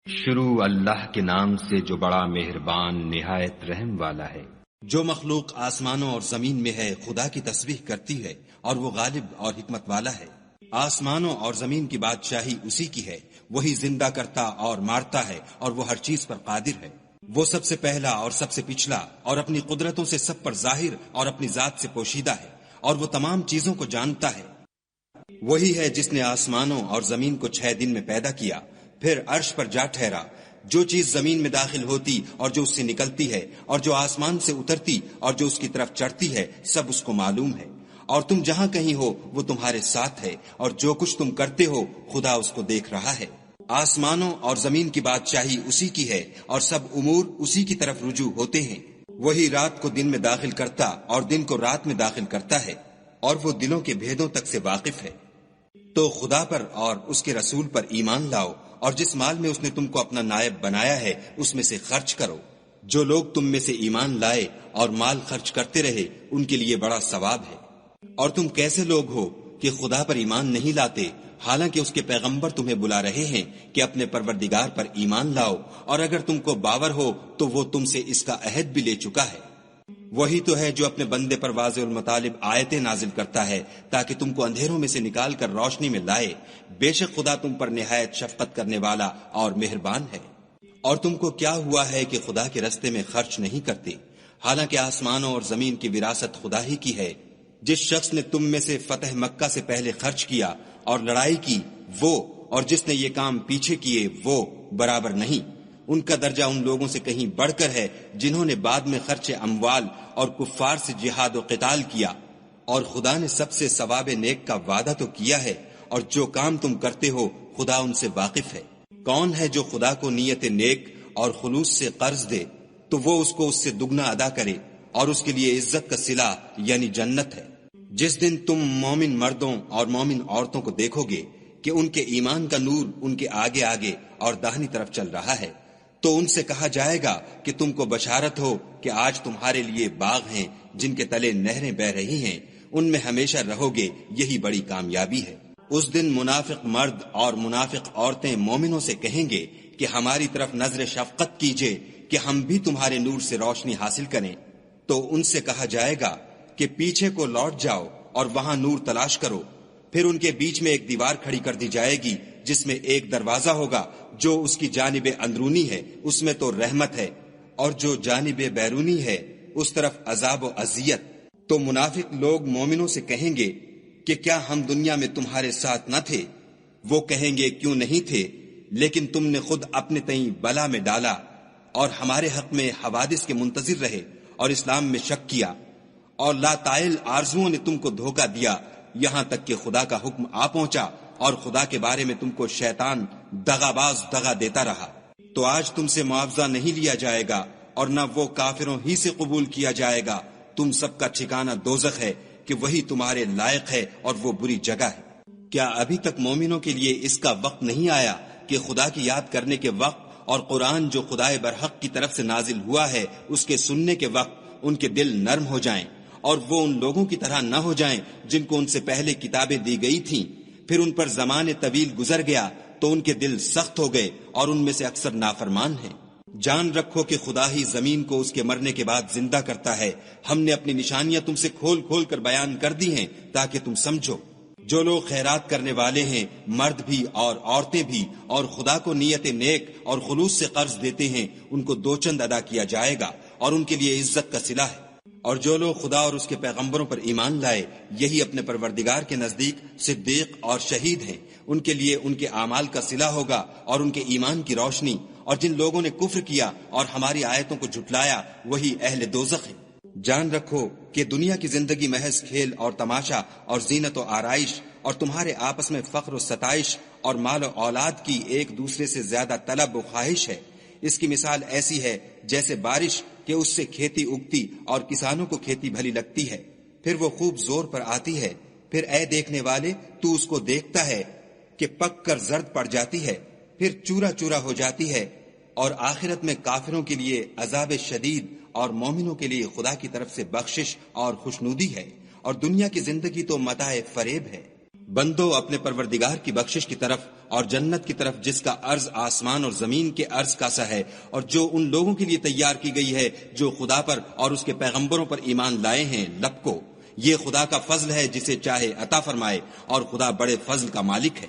شروع اللہ کے نام سے جو بڑا مہربان نہایت رحم والا ہے۔ جو مخلوق آسمانوں اور زمین میں ہے خدا کی تسبیح کرتی ہے اور وہ غالب اور حکمت والا ہے۔ آسمانوں اور زمین کی بادشاہی اسی کی ہے، وہی زندہ کرتا اور مارتا ہے اور وہ ہر چیز پر قادر ہے۔ وہ سب سے پہلا اور سب سے پچھلا اور اپنی قدرتوں سے سب پر ظاہر اور اپنی ذات سے پوشیدہ ہے، اور وہ تمام چیزوں کو جانتا ہے۔ وہی ہے جس نے آسمانوں اور زمین کو 6 دن میں پیدا کیا، پھر عرش پر جا ٹھہرا۔ جو چیز زمین میں داخل ہوتی اور جو اس سے نکلتی ہے اور جو آسمان سے اترتی اور جو اس کی طرف چڑھتی ہے، سب اس کو معلوم ہے۔ اور تم جہاں کہیں ہو وہ تمہارے ساتھ ہے، اور جو کچھ تم کرتے ہو خدا اس کو دیکھ رہا ہے۔ آسمانوں اور زمین کی بادشاہی اسی کی ہے اور سب امور اسی کی طرف رجوع ہوتے ہیں۔ وہی رات کو دن میں داخل کرتا اور دن کو رات میں داخل کرتا ہے، اور وہ دلوں کے بھیدوں تک سے واقف ہے۔ تو خدا پر اور اس کے رسول پر ایمان لاؤ، اور جس مال میں اس نے تم کو اپنا نائب بنایا ہے اس میں سے خرچ کرو۔ جو لوگ تم میں سے ایمان لائے اور مال خرچ کرتے رہے ان کے لیے بڑا ثواب ہے۔ اور تم کیسے لوگ ہو کہ خدا پر ایمان نہیں لاتے، حالانکہ اس کے پیغمبر تمہیں بلا رہے ہیں کہ اپنے پروردگار پر ایمان لاؤ، اور اگر تم کو باور ہو تو وہ تم سے اس کا عہد بھی لے چکا ہے۔ وہی تو ہے جو اپنے بندے پر واضح المطالب آیتیں نازل کرتا ہے تاکہ تم کو اندھیروں میں سے نکال کر روشنی میں لائے۔ بے شک خدا تم پر نہایت شفقت کرنے والا اور مہربان ہے۔ اور تم کو کیا ہوا ہے کہ خدا کے رستے میں خرچ نہیں کرتے، حالانکہ آسمانوں اور زمین کی وراثت خدا ہی کی ہے۔ جس شخص نے تم میں سے فتح مکہ سے پہلے خرچ کیا اور لڑائی کی وہ، اور جس نے یہ کام پیچھے کیے وہ برابر نہیں۔ ان کا درجہ ان لوگوں سے کہیں بڑھ کر ہے جنہوں نے بعد میں خرچ اموال اور کفار سے جہاد و قتال کیا، اور خدا نے سب سے ثواب نیک کا وعدہ تو کیا ہے، اور جو کام تم کرتے ہو خدا ان سے واقف ہے۔ کون ہے جو خدا کو نیت نیک اور خلوص سے قرض دے تو وہ اس کو اس سے دگنا ادا کرے، اور اس کے لیے عزت کا صلہ یعنی جنت ہے۔ جس دن تم مومن مردوں اور مومن عورتوں کو دیکھو گے کہ ان کے ایمان کا نور ان کے آگے آگے اور داہنی طرف چل رہا ہے، تو ان سے کہا جائے گا کہ تم کو بشارت ہو کہ آج تمہارے لیے باغ ہیں جن کے تلے نہریں بہ رہی ہیں، ان میں ہمیشہ رہو گے، یہی بڑی کامیابی ہے۔ اس دن منافق مرد اور منافق عورتیں مومنوں سے کہیں گے کہ ہماری طرف نظر شفقت کیجئے کہ ہم بھی تمہارے نور سے روشنی حاصل کریں۔ تو ان سے کہا جائے گا کہ پیچھے کو لوٹ جاؤ اور وہاں نور تلاش کرو۔ پھر ان کے بیچ میں ایک دیوار کھڑی کر دی جائے گی جس میں ایک دروازہ ہوگا، جو اس کی جانب اندرونی ہے اس میں تو رحمت ہے، اور جو جانب بیرونی ہے اس طرف عذاب و اذیت۔ تو منافق لوگ مومنوں سے کہیں گے کہ کیا ہم دنیا میں تمہارے ساتھ نہ تھے؟ وہ کہیں گے کیوں نہیں تھے، لیکن تم نے خود اپنے تئیں بلا میں ڈالا اور ہمارے حق میں حوادث کے منتظر رہے اور اسلام میں شک کیا، اور لا طائل آرزوؤں نے تم کو دھوکہ دیا، یہاں تک کہ خدا کا حکم آ پہنچا اور خدا کے بارے میں تم کو شیطان دغاباز دغا دیتا رہا۔ تو آج تم سے معاوضہ نہیں لیا جائے گا اور نہ وہ کافروں ہی سے قبول کیا جائے گا۔ تم سب کا ٹھکانہ دوزخ ہے کہ وہی تمہارے لائق ہے اور وہ بری جگہ ہے۔ کیا ابھی تک مومنوں کے لیے اس کا وقت نہیں آیا کہ خدا کی یاد کرنے کے وقت اور قرآن جو خدائے برحق کی طرف سے نازل ہوا ہے اس کے سننے کے وقت ان کے دل نرم ہو جائیں، اور وہ ان لوگوں کی طرح نہ ہو جائیں جن کو ان سے پہلے کتابیں دی گئی تھیں، پھر ان پر زمانے طویل گزر گیا تو ان کے دل سخت ہو گئے اور ان میں سے اکثر نافرمان ہیں۔ جان رکھو کہ خدا ہی زمین کو اس کے مرنے کے بعد زندہ کرتا ہے۔ ہم نے اپنی نشانیاں تم سے کھول کھول کر بیان کر دی ہیں تاکہ تم سمجھو۔ جو لوگ خیرات کرنے والے ہیں، مرد بھی اور عورتیں بھی، اور خدا کو نیت نیک اور خلوص سے قرض دیتے ہیں، ان کو 2 چند ادا کیا جائے گا اور ان کے لیے عزت کا صلہ ہے۔ اور جو لوگ خدا اور اس کے پیغمبروں پر ایمان لائے، یہی اپنے پروردگار کے نزدیک صدیق اور شہید ہیں، ان کے لیے ان کے اعمال کا صلہ ہوگا اور ان کے ایمان کی روشنی۔ اور جن لوگوں نے کفر کیا اور ہماری آیتوں کو جھٹلایا وہی اہل دوزخ ہیں۔ جان رکھو کہ دنیا کی زندگی محض کھیل اور تماشا اور زینت و آرائش اور تمہارے آپس میں فخر و ستائش اور مال و اولاد کی ایک دوسرے سے زیادہ طلب و خواہش ہے۔ اس کی مثال ایسی ہے جیسے بارش کہ اس سے کھیتی اگتی اور کسانوں کو کھیتی بھلی لگتی ہے، پھر وہ خوب زور پر آتی ہے، پھر اے دیکھنے والے تو اس کو دیکھتا ہے کہ پک کر زرد پڑ جاتی ہے، پھر چورا چورا ہو جاتی ہے، اور آخرت میں کافروں کے لیے عذاب شدید اور مومنوں کے لیے خدا کی طرف سے بخشش اور خوشنودی ہے، اور دنیا کی زندگی تو متاع فریب ہے۔ بندو اپنے پروردگار کی بخشش کی طرف اور جنت کی طرف جس کا عرض آسمان اور زمین کے عرض کا سا ہے، اور جو ان لوگوں کے لیے تیار کی گئی ہے جو خدا پر اور اس کے پیغمبروں پر ایمان لائے ہیں، لپکو۔ یہ خدا کا فضل ہے جسے چاہے عطا فرمائے، اور خدا بڑے فضل کا مالک ہے۔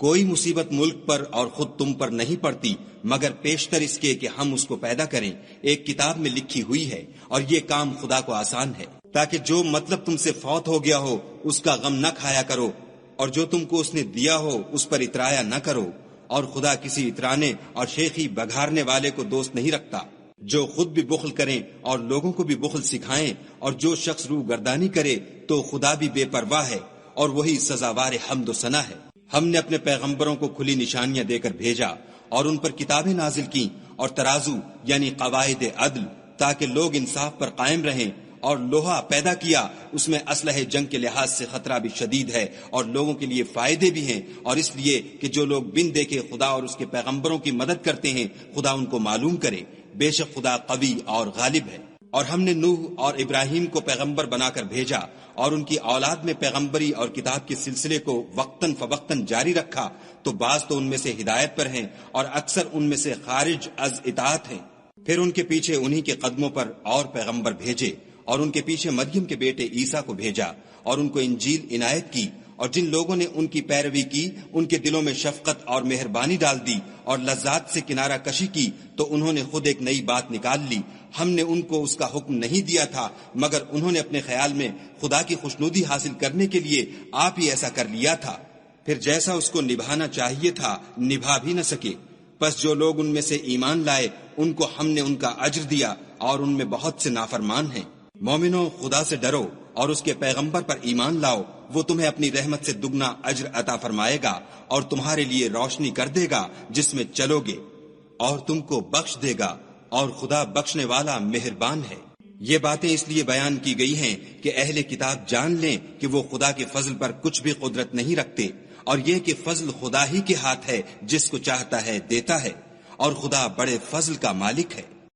کوئی مصیبت ملک پر اور خود تم پر نہیں پڑتی مگر پیشتر اس کے کہ ہم اس کو پیدا کریں، ایک کتاب میں لکھی ہوئی ہے، اور یہ کام خدا کو آسان ہے، تاکہ جو مطلب تم سے فوت ہو گیا ہو اس کا غم نہ کھایا کرو، اور جو تم کو اس نے دیا ہو اس پر اترایا نہ کرو، اور خدا کسی اترانے اور شیخی بگھارنے والے کو دوست نہیں رکھتا۔ جو خود بھی بخل کریں اور لوگوں کو بھی بخل سکھائیں، اور جو شخص روح گردانی کرے تو خدا بھی بے پرواہ ہے، اور وہی سزاوار حمد و ثنا ہے۔ ہم نے اپنے پیغمبروں کو کھلی نشانیاں دے کر بھیجا، اور ان پر کتابیں نازل کی اور ترازو یعنی قواعد عدل، تاکہ لوگ انصاف پر قائم رہیں، اور لوہا پیدا کیا، اس میں اسلحہ جنگ کے لحاظ سے خطرہ بھی شدید ہے اور لوگوں کے لیے فائدے بھی ہیں، اور اس لیے کہ جو لوگ بن دیکھے خدا اور اس کے پیغمبروں کی مدد کرتے ہیں خدا ان کو معلوم کرے، بے شک خدا قوی اور غالب ہے۔ اور ہم نے نوح اور ابراہیم کو پیغمبر بنا کر بھیجا، اور ان کی اولاد میں پیغمبری اور کتاب کے سلسلے کو وقتاً فوقتاً جاری رکھا، تو بعض تو ان میں سے ہدایت پر ہیں اور اکثر ان میں سے خارج از اطاعت ہیں۔ پھر ان کے پیچھے انہی کے قدموں پر اور پیغمبر بھیجے، اور ان کے پیچھے مریم کے بیٹے عیسیٰ کو بھیجا، اور ان کو انجیل عنایت کی، اور جن لوگوں نے ان کی پیروی کی ان کے دلوں میں شفقت اور مہربانی ڈال دی اور لذات سے کنارہ کشی کی، تو انہوں نے خود ایک نئی بات نکال لی۔ ہم نے ان کو اس کا حکم نہیں دیا تھا مگر انہوں نے اپنے خیال میں خدا کی خوشنودی حاصل کرنے کے لیے آپ ہی ایسا کر لیا تھا، پھر جیسا اس کو نبھانا چاہیے تھا نبھا بھی نہ سکے۔ پس جو لوگ ان میں سے ایمان لائے ان کو ہم نے ان کا اجر دیا، اور ان میں بہت سے نافرمان ہیں۔ مومنو، خدا سے ڈرو اور اس کے پیغمبر پر ایمان لاؤ، وہ تمہیں اپنی رحمت سے دگنا اجر عطا فرمائے گا اور تمہارے لیے روشنی کر دے گا جس میں چلو گے، اور تم کو بخش دے گا، اور خدا بخشنے والا مہربان ہے۔ یہ باتیں اس لیے بیان کی گئی ہیں کہ اہل کتاب جان لیں کہ وہ خدا کے فضل پر کچھ بھی قدرت نہیں رکھتے، اور یہ کہ فضل خدا ہی کے ہاتھ ہے، جس کو چاہتا ہے دیتا ہے، اور خدا بڑے فضل کا مالک ہے۔